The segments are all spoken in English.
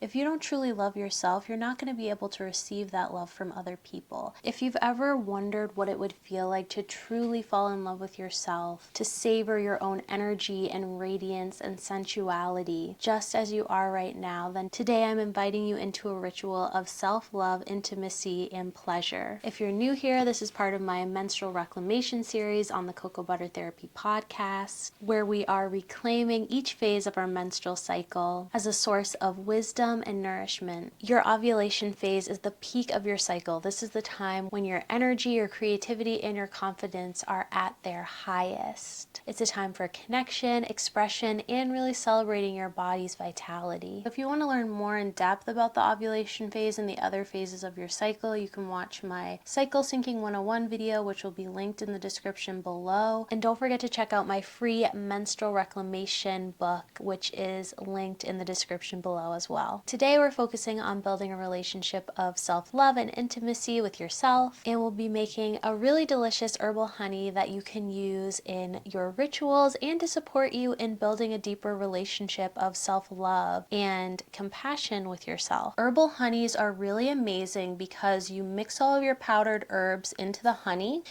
If you don't truly love yourself, you're not going to be able to receive that love from other people. If you've ever wondered what it would feel like to truly fall in love with yourself, to savor your own energy and radiance and sensuality just as you are right now, then today I'm inviting you into a ritual of self-love, intimacy, and pleasure. If you're new here, this is part of my menstrual reclamation series on the Cocoa Butter Therapy podcast, where we are reclaiming each phase of our menstrual cycle as a source of wisdom and nourishment. Your ovulation phase is the peak of your cycle. This is the time when your energy, your creativity, and your confidence are at their highest. It's a time for connection, expression, and really celebrating your body's vitality. If you want to learn more in depth about the ovulation phase and the other phases of your cycle, you can watch my Cycle Syncing 101 video, which will be linked in the description below. And don't forget to check out my free menstrual reclamation book, which is linked in the description below as well. Today we're focusing on building a relationship of self-love and intimacy with yourself, and we'll be making a really delicious herbal honey that you can use in your rituals and to support you in building a deeper relationship of self-love and compassion with yourself. Herbal honeys are really amazing because you mix all of your powdered herbs into the honey,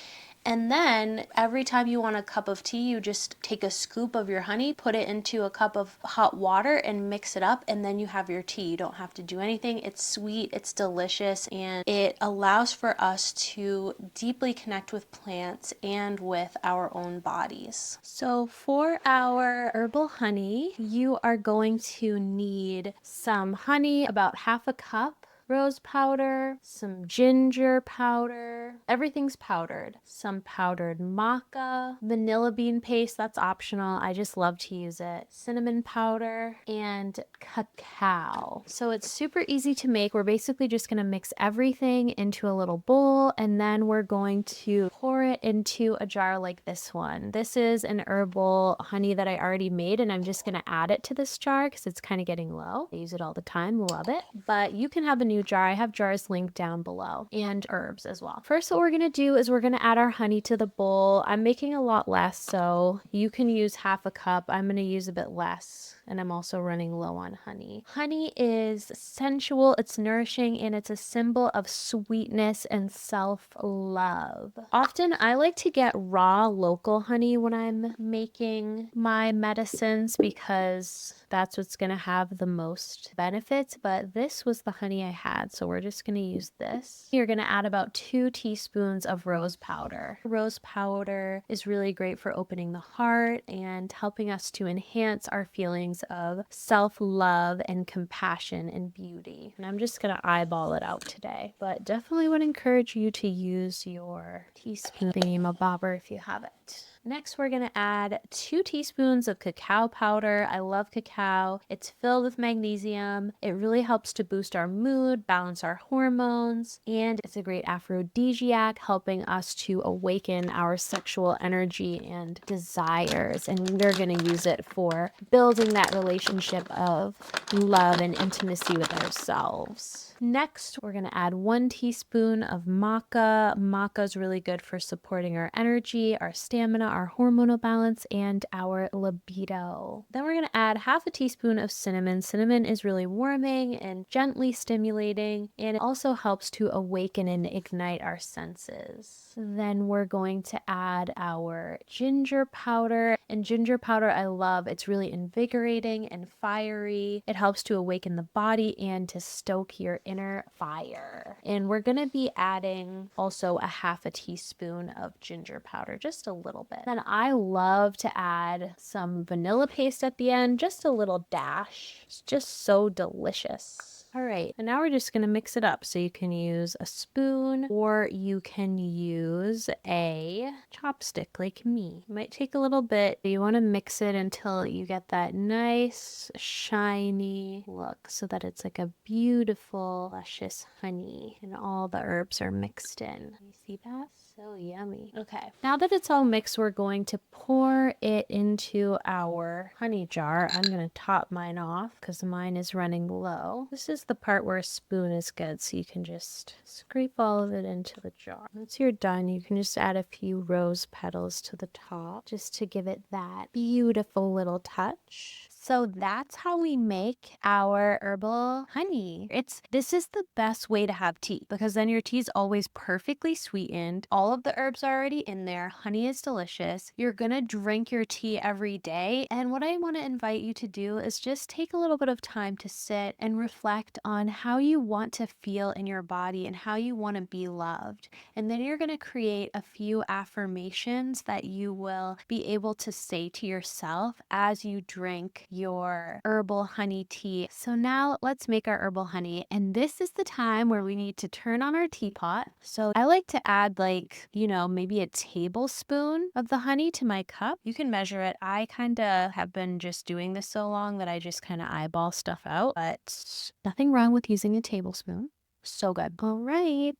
and then every time you want a cup of tea, you just take a scoop of your honey, put it into a cup of hot water and mix it up, and then you have your tea. You don't have to do anything. It's sweet, it's delicious, and it allows for us to deeply connect with plants and with our own bodies. So for our herbal honey, you are going to need some honey, about half a cup, rose powder, some ginger powder, everything's powdered, some powdered maca, vanilla bean paste, that's optional, I just love to use it, cinnamon powder, and cacao. So it's super easy to make. We're basically just going to mix everything into a little bowl, and then we're going to pour it into a jar like this one. This is an herbal honey that I already made, and I'm just going to add it to this jar because it's kind of getting low. I use it all the time, love it. But you can have a new jar. I have jars linked down below, and herbs as well. First, what we're going to do is we're going to add our honey to the bowl. I'm making a lot less, so you can use half a cup. I'm going to use a bit less, and I'm also running low on honey. Honey is sensual, it's nourishing, and it's a symbol of sweetness and self-love. Often I like to get raw local honey when I'm making my medicines because that's what's going to have the most benefits, but this was the honey I had, so we're just going to use this. You're going to add about 2 teaspoons of rose powder. Rose powder is really great for opening the heart and helping us to enhance our feelings of self-love and compassion and beauty. And I'm just going to eyeball it out today, but definitely would encourage you to use your teaspoon thingy-mabobber if you have it. Next, we're going to add 2 teaspoons of cacao powder. I love cacao. It's filled with magnesium. It really helps to boost our mood, balance our hormones, and it's a great aphrodisiac, helping us to awaken our sexual energy and desires. And we're going to use it for building that relationship of love and intimacy with ourselves. Next, we're going to add 1 teaspoon of maca. Maca is really good for supporting our energy, our stamina, our hormonal balance, and our libido. Then we're going to add half a teaspoon of cinnamon. Cinnamon is really warming and gently stimulating, and it also helps to awaken and ignite our senses. Then we're going to add our ginger powder, and ginger powder I love. It's really invigorating and fiery. It helps to awaken the body and to stoke your inner fire. And we're going to be adding also a half a teaspoon of ginger powder, just a little bit. Then I love to add some vanilla paste at the end, just a little dash. It's just so delicious. All right, and now we're just gonna mix it up. So you can use a spoon or you can use a chopstick like me. It might take a little bit. You wanna mix it until you get that nice, shiny look so that it's like a beautiful, luscious honey and all the herbs are mixed in. You see that? So yummy. Okay, now that it's all mixed, we're going to pour it into our honey jar. I'm gonna top mine off because mine is running low. This is the part where a spoon is good, so you can just scrape all of it into the jar. Once you're done, you can just add a few rose petals to the top just to give it that beautiful little touch. So that's how we make our herbal honey. This is the best way to have tea because then your tea is always perfectly sweetened. All of the herbs are already in there. Honey is delicious. You're gonna drink your tea every day. And what I want to invite you to do is just take a little bit of time to sit and reflect on how you want to feel in your body and how you want to be loved. And then you're gonna create a few affirmations that you will be able to say to yourself as you drink your herbal honey tea. So now let's make our herbal honey. And this is the time where we need to turn on our teapot. So I like to add maybe a tablespoon of the honey to my cup. You can measure it. I kind of have been just doing this so long that I just kind of eyeball stuff out, but nothing wrong with using a tablespoon. So good. All right.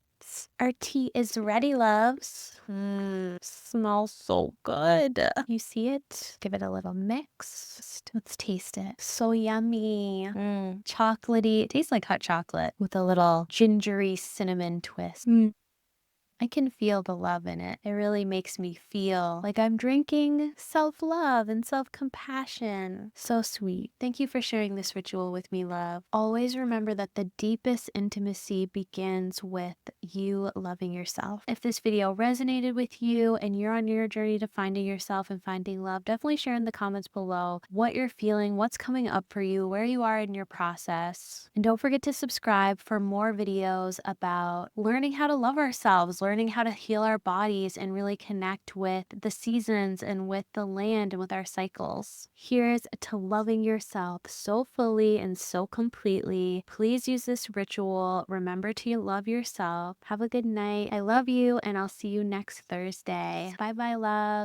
Our tea is ready, loves. Smells so good. You see it? Give it a little mix. Let's taste it. So yummy. Chocolatey. It tastes like hot chocolate with a little gingery cinnamon twist. I can feel the love in it. It really makes me feel like I'm drinking self-love and self-compassion. So sweet. Thank you for sharing this ritual with me, love. Always remember that the deepest intimacy begins with you loving yourself. If this video resonated with you and you're on your journey to finding yourself and finding love, definitely share in the comments below what you're feeling, what's coming up for you, where you are in your process. And don't forget to subscribe for more videos about learning how to love ourselves, learning how to heal our bodies and really connect with the seasons and with the land and with our cycles. Here's to loving yourself so fully and so completely. Please use this ritual. Remember to love yourself. Have a good night. I love you, and I'll see you next Thursday. Bye bye, love.